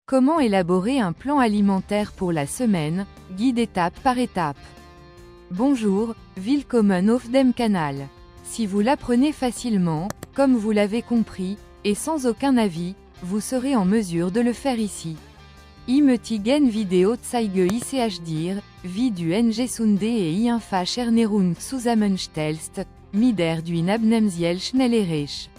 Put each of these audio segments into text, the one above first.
Comment élaborer un plan alimentaire pour la semaine, guide étape par étape. Bonjour, willkommen auf dem Kanal. Si vous l'apprenez facilement, comme vous l'avez compris, et sans aucun avis, vous serez en mesure de le faire ici. Im heutigen Video zeige ich dir, wie du eine gesunde et einfache Ernährung zusammenstellst, mit der du ein Abnehmziel schnell erreichst.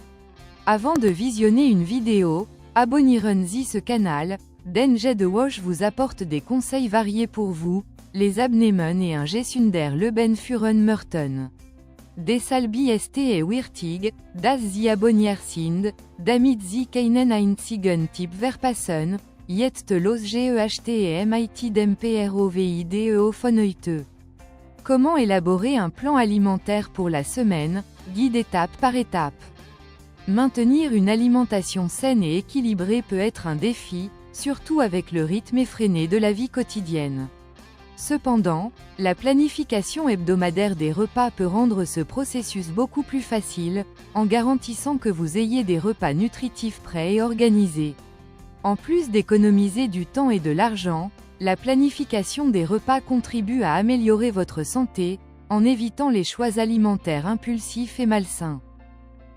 Avant de visionner une vidéo, abonnieren Sie ce canal, denn jede Woche vous apporte des conseils variés pour vous, les abnehmen et un gesunder Leben führen möchten. Deshalb ist es wichtig, dass Sie abonniert sind, damit Sie keinen einzigen Tipp verpassen, jetzt los mit dem Pro-Video von heute. Comment élaborer un plan alimentaire pour la semaine, guide étape par étape. Maintenir une alimentation saine et équilibrée peut être un défi, surtout avec le rythme effréné de la vie quotidienne. Cependant, la planification hebdomadaire des repas peut rendre ce processus beaucoup plus facile, en garantissant que vous ayez des repas nutritifs prêts et organisés. En plus d'économiser du temps et de l'argent, la planification des repas contribue à améliorer votre santé, en évitant les choix alimentaires impulsifs et malsains.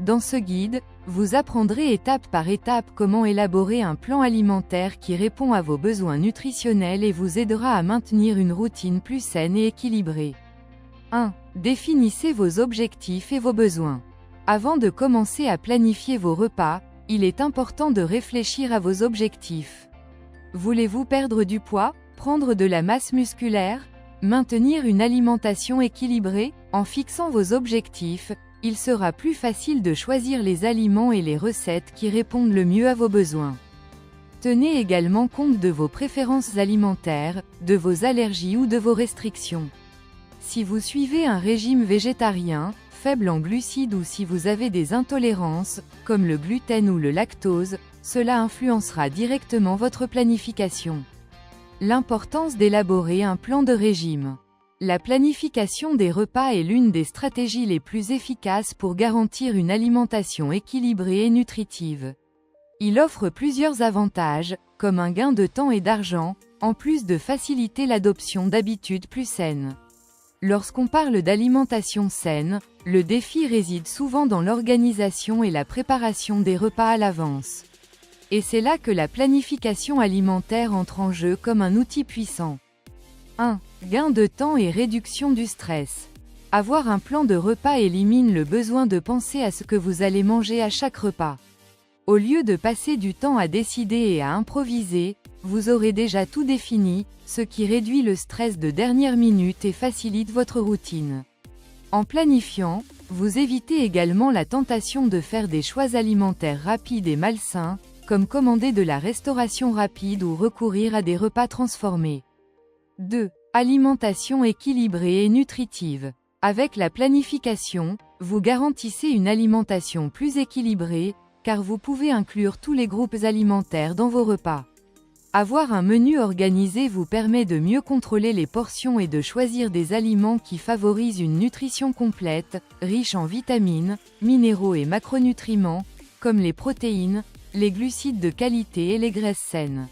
Dans ce guide, vous apprendrez étape par étape comment élaborer un plan alimentaire qui répond à vos besoins nutritionnels et vous aidera à maintenir une routine plus saine et équilibrée. 1. Définissez vos objectifs et vos besoins. Avant de commencer à planifier vos repas, il est important de réfléchir à vos objectifs. Voulez-vous perdre du poids, prendre de la masse musculaire, maintenir une alimentation équilibrée? En fixant vos objectifs, il sera plus facile de choisir les aliments et les recettes qui répondent le mieux à vos besoins. Tenez également compte de vos préférences alimentaires, de vos allergies ou de vos restrictions. Si vous suivez un régime végétarien, faible en glucides ou si vous avez des intolérances, comme le gluten ou le lactose, cela influencera directement votre planification. L'importance d'élaborer un plan de régime. La planification des repas est l'une des stratégies les plus efficaces pour garantir une alimentation équilibrée et nutritive. Il offre plusieurs avantages, comme un gain de temps et d'argent, en plus de faciliter l'adoption d'habitudes plus saines. Lorsqu'on parle d'alimentation saine, le défi réside souvent dans l'organisation et la préparation des repas à l'avance. Et c'est là que la planification alimentaire entre en jeu comme un outil puissant. 1. Gain de temps et réduction du stress. Avoir un plan de repas élimine le besoin de penser à ce que vous allez manger à chaque repas. Au lieu de passer du temps à décider et à improviser, vous aurez déjà tout défini, ce qui réduit le stress de dernière minute et facilite votre routine. En planifiant, vous évitez également la tentation de faire des choix alimentaires rapides et malsains, comme commander de la restauration rapide ou recourir à des repas transformés. 2. Alimentation équilibrée et nutritive. Avec la planification, vous garantissez une alimentation plus équilibrée, car vous pouvez inclure tous les groupes alimentaires dans vos repas. Avoir un menu organisé vous permet de mieux contrôler les portions et de choisir des aliments qui favorisent une nutrition complète, riche en vitamines, minéraux et macronutriments, comme les protéines, les glucides de qualité et les graisses saines.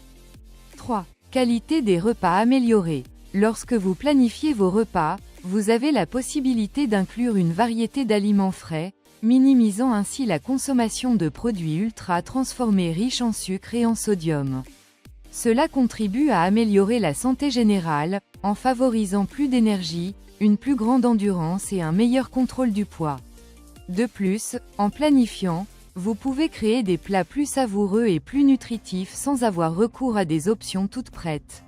3. Qualité des repas améliorée. Lorsque vous planifiez vos repas, vous avez la possibilité d'inclure une variété d'aliments frais, minimisant ainsi la consommation de produits ultra transformés riches en sucre et en sodium. Cela contribue à améliorer la santé générale, en favorisant plus d'énergie, une plus grande endurance et un meilleur contrôle du poids. De plus, en planifiant, vous pouvez créer des plats plus savoureux et plus nutritifs sans avoir recours à des options toutes prêtes.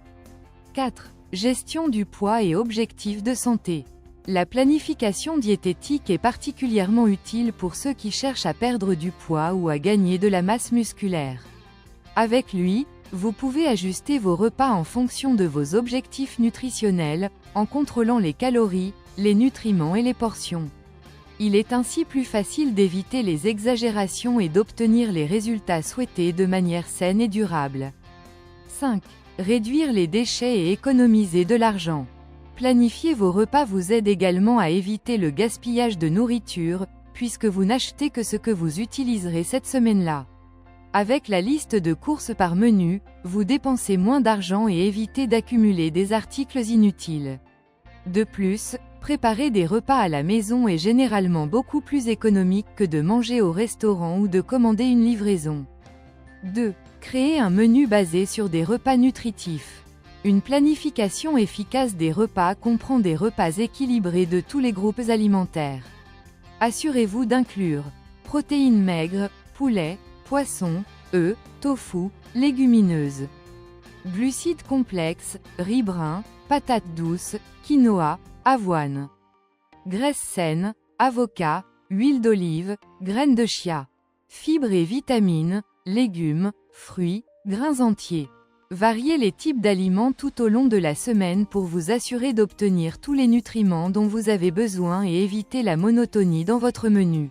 4. Gestion du poids et objectifs de santé. La planification diététique est particulièrement utile pour ceux qui cherchent à perdre du poids ou à gagner de la masse musculaire. Avec lui, vous pouvez ajuster vos repas en fonction de vos objectifs nutritionnels, en contrôlant les calories, les nutriments et les portions. Il est ainsi plus facile d'éviter les exagérations et d'obtenir les résultats souhaités de manière saine et durable. 5. Réduire les déchets et économiser de l'argent. Planifier vos repas vous aide également à éviter le gaspillage de nourriture, puisque vous n'achetez que ce que vous utiliserez cette semaine-là. Avec la liste de courses par menu, vous dépensez moins d'argent et évitez d'accumuler des articles inutiles. De plus, préparer des repas à la maison est généralement beaucoup plus économique que de manger au restaurant ou de commander une livraison. 2. Créer un menu basé sur des repas nutritifs. Une planification efficace des repas comprend des repas équilibrés de tous les groupes alimentaires. Assurez-vous d'inclure protéines maigres, poulet, poisson, œufs, tofu, légumineuses. Glucides complexes, riz brun, patates douces, quinoa, avoine. Graisses saines, avocat, huile d'olive, graines de chia. Fibres et vitamines, légumes, fruits, grains entiers. Variez les types d'aliments tout au long de la semaine pour vous assurer d'obtenir tous les nutriments dont vous avez besoin et éviter la monotonie dans votre menu.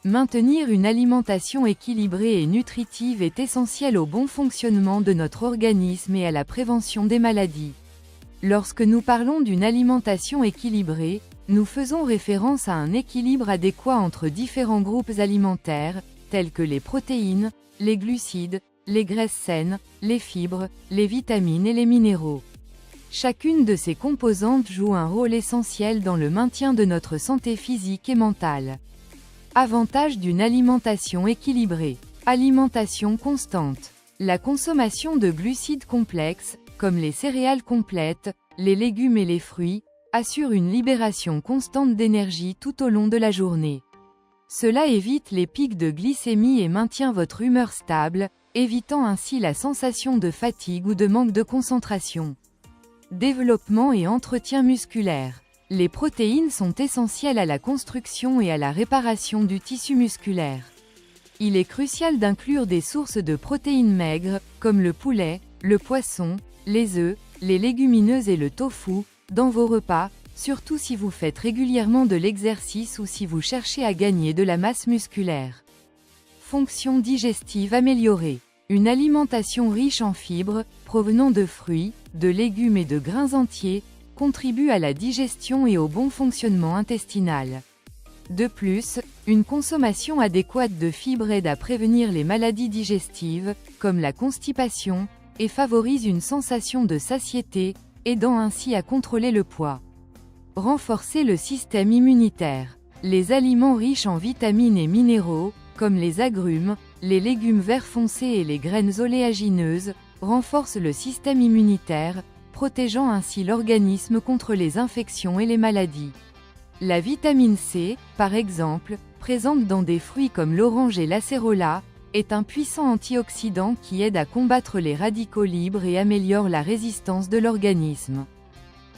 Maintenir une alimentation équilibrée et nutritive est essentiel au bon fonctionnement de notre organisme et à la prévention des maladies. Lorsque nous parlons d'une alimentation équilibrée, nous faisons référence à un équilibre adéquat entre différents groupes alimentaires, tels que les protéines, les glucides, les graisses saines, les fibres, les vitamines et les minéraux. Chacune de ces composantes joue un rôle essentiel dans le maintien de notre santé physique et mentale. Avantages d'une alimentation équilibrée. Alimentation constante. La consommation de glucides complexes, comme les céréales complètes, les légumes et les fruits, assure une libération constante d'énergie tout au long de la journée. Cela évite les pics de glycémie et maintient votre humeur stable, évitant ainsi la sensation de fatigue ou de manque de concentration. Développement et entretien musculaire. Les protéines sont essentielles à la construction et à la réparation du tissu musculaire. Il est crucial d'inclure des sources de protéines maigres, comme le poulet, le poisson, les œufs, les légumineuses et le tofu, dans vos repas, surtout si vous faites régulièrement de l'exercice ou si vous cherchez à gagner de la masse musculaire. Fonction digestive améliorée. Une alimentation riche en fibres, provenant de fruits, de légumes et de grains entiers, contribue à la digestion et au bon fonctionnement intestinal. De plus, une consommation adéquate de fibres aide à prévenir les maladies digestives, comme la constipation, et favorise une sensation de satiété, aidant ainsi à contrôler le poids. Renforcer le système immunitaire. Les aliments riches en vitamines et minéraux, comme les agrumes, les légumes verts foncés et les graines oléagineuses, renforcent le système immunitaire, protégeant ainsi l'organisme contre les infections et les maladies. La vitamine C, par exemple, présente dans des fruits comme l'orange et l'acérola, est un puissant antioxydant qui aide à combattre les radicaux libres et améliore la résistance de l'organisme.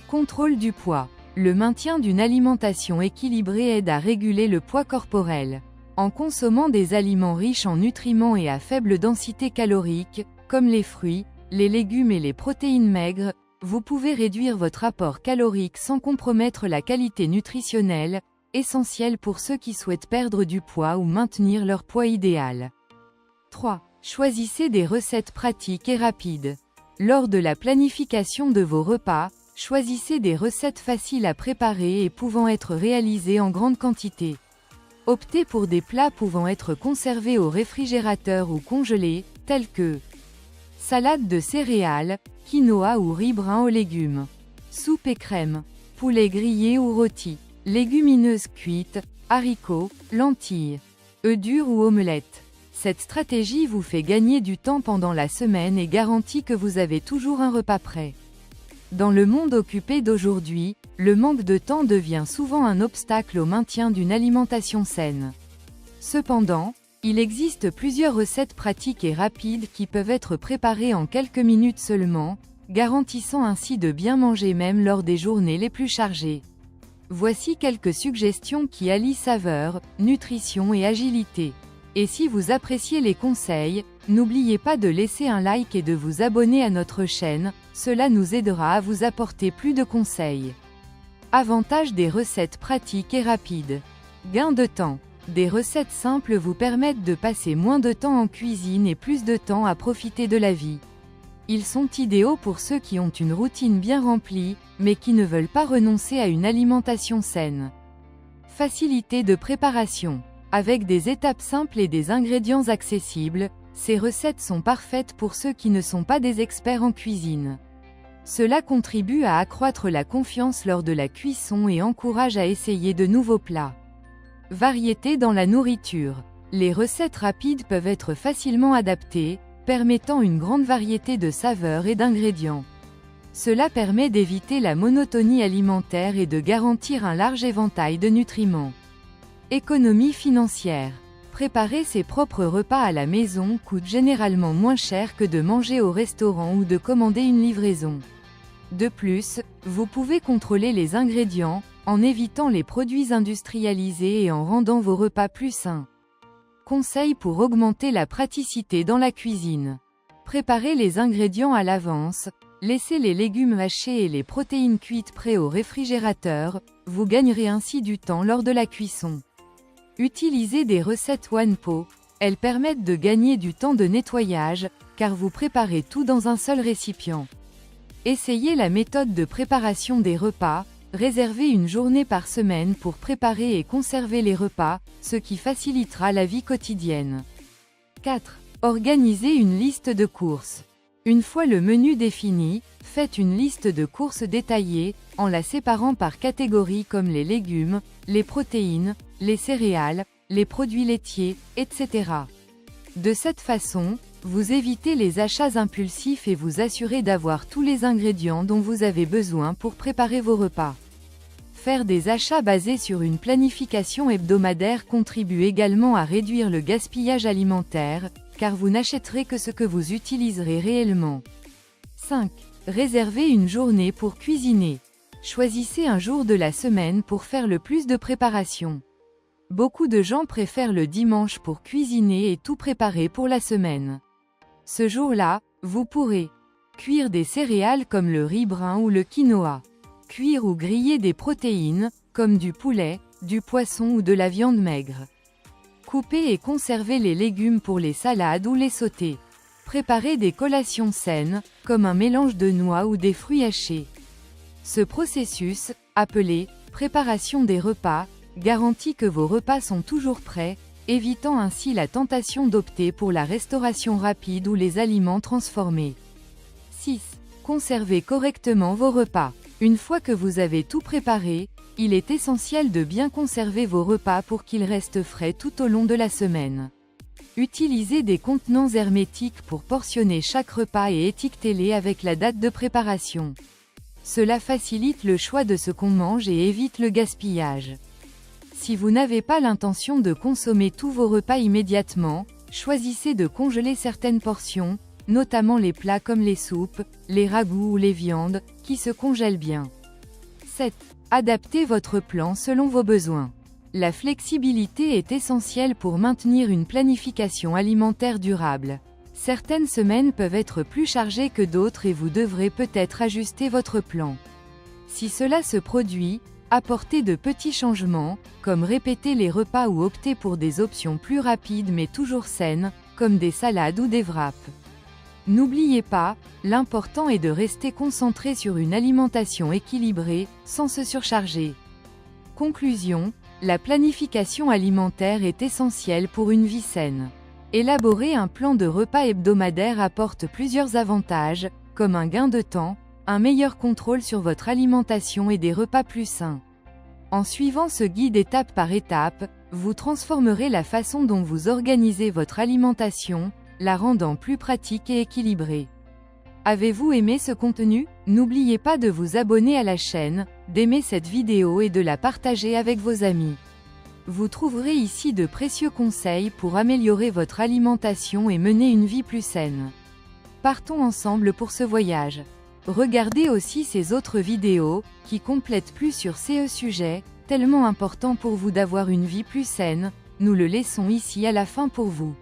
Contrôle du poids. Le maintien d'une alimentation équilibrée aide à réguler le poids corporel. En consommant des aliments riches en nutriments et à faible densité calorique, comme les fruits, les légumes et les protéines maigres, vous pouvez réduire votre apport calorique sans compromettre la qualité nutritionnelle, essentielle pour ceux qui souhaitent perdre du poids ou maintenir leur poids idéal. 3. Choisissez des recettes pratiques et rapides. Lors de la planification de vos repas, choisissez des recettes faciles à préparer et pouvant être réalisées en grande quantité. Optez pour des plats pouvant être conservés au réfrigérateur ou congelés, tels que salade de céréales, quinoa ou riz brun aux légumes, soupe et crème, poulet grillé ou rôti, légumineuses cuites, haricots, lentilles, œufs durs ou omelettes. Cette stratégie vous fait gagner du temps pendant la semaine et garantit que vous avez toujours un repas prêt. Dans le monde occupé d'aujourd'hui, le manque de temps devient souvent un obstacle au maintien d'une alimentation saine. Cependant, il existe plusieurs recettes pratiques et rapides qui peuvent être préparées en quelques minutes seulement, garantissant ainsi de bien manger même lors des journées les plus chargées. Voici quelques suggestions qui allient saveur, nutrition et agilité. Et si vous appréciez les conseils, n'oubliez pas de laisser un like et de vous abonner à notre chaîne, cela nous aidera à vous apporter plus de conseils. Avantages des recettes pratiques et rapides. Gain de temps. Des recettes simples vous permettent de passer moins de temps en cuisine et plus de temps à profiter de la vie. Ils sont idéaux pour ceux qui ont une routine bien remplie, mais qui ne veulent pas renoncer à une alimentation saine. Facilité de préparation. Avec des étapes simples et des ingrédients accessibles, Ces recettes sont parfaites pour ceux qui ne sont pas des experts en cuisine. Cela contribue à accroître la confiance lors de la cuisson et encourage à essayer de nouveaux plats. Variété dans la nourriture. Les recettes rapides peuvent être facilement adaptées, permettant une grande variété de saveurs et d'ingrédients. Cela permet d'éviter la monotonie alimentaire et de garantir un large éventail de nutriments. Économie financière. Préparer ses propres repas à la maison coûte généralement moins cher que de manger au restaurant ou de commander une livraison. De plus, vous pouvez contrôler les ingrédients, en évitant les produits industrialisés et en rendant vos repas plus sains. Conseils pour augmenter la praticité dans la cuisine. Préparez les ingrédients à l'avance, laissez les légumes hachés et les protéines cuites prêts au réfrigérateur, vous gagnerez ainsi du temps lors de la cuisson. Utilisez des recettes One Pot, elles permettent de gagner du temps de nettoyage, car vous préparez tout dans un seul récipient. Essayez la méthode de préparation des repas, réservez une journée par semaine pour préparer et conserver les repas, ce qui facilitera la vie quotidienne. 4. Organisez une liste de courses. Une fois le menu défini, faites une liste de courses détaillée, en la séparant par catégories comme les légumes, les protéines, les céréales, les produits laitiers, etc. De cette façon, vous évitez les achats impulsifs et vous assurez d'avoir tous les ingrédients dont vous avez besoin pour préparer vos repas. Faire des achats basés sur une planification hebdomadaire contribue également à réduire le gaspillage alimentaire, car vous n'achèterez que ce que vous utiliserez réellement. 5. Réservez une journée pour cuisiner. Choisissez un jour de la semaine pour faire le plus de préparation. Beaucoup de gens préfèrent le dimanche pour cuisiner et tout préparer pour la semaine. Ce jour-là, vous pourrez cuire des céréales comme le riz brun ou le quinoa. Cuire ou griller des protéines, comme du poulet, du poisson ou de la viande maigre. Couper et conserver les légumes pour les salades ou les sautés. Préparer des collations saines, comme un mélange de noix ou des fruits hachés. Ce processus, appelé « préparation des repas », garantit que vos repas sont toujours prêts, évitant ainsi la tentation d'opter pour la restauration rapide ou les aliments transformés. 6. Conservez correctement vos repas. Une fois que vous avez tout préparé, il est essentiel de bien conserver vos repas pour qu'ils restent frais tout au long de la semaine. Utilisez des contenants hermétiques pour portionner chaque repas et étiquetez-les avec la date de préparation. Cela facilite le choix de ce qu'on mange et évite le gaspillage. Si vous n'avez pas l'intention de consommer tous vos repas immédiatement, choisissez de congeler certaines portions, notamment les plats comme les soupes, les ragoûts ou les viandes, qui se congèlent bien. 7. Adaptez votre plan selon vos besoins. La flexibilité est essentielle pour maintenir une planification alimentaire durable. Certaines semaines peuvent être plus chargées que d'autres et vous devrez peut-être ajuster votre plan. Si cela se produit, apportez de petits changements, comme répéter les repas ou opter pour des options plus rapides mais toujours saines, comme des salades ou des wraps. N'oubliez pas, l'important est de rester concentré sur une alimentation équilibrée, sans se surcharger. Conclusion, la planification alimentaire est essentielle pour une vie saine. Élaborer un plan de repas hebdomadaire apporte plusieurs avantages, comme un gain de temps, un meilleur contrôle sur votre alimentation et des repas plus sains. En suivant ce guide étape par étape, vous transformerez la façon dont vous organisez votre alimentation, la rendant plus pratique et équilibrée. Avez-vous aimé ce contenu? N'oubliez pas de vous abonner à la chaîne, d'aimer cette vidéo et de la partager avec vos amis. Vous trouverez ici de précieux conseils pour améliorer votre alimentation et mener une vie plus saine. Partons ensemble pour ce voyage. Regardez aussi ces autres vidéos, qui complètent plus sur ces sujets, tellement importants pour vous d'avoir une vie plus saine, nous le laissons ici à la fin pour vous.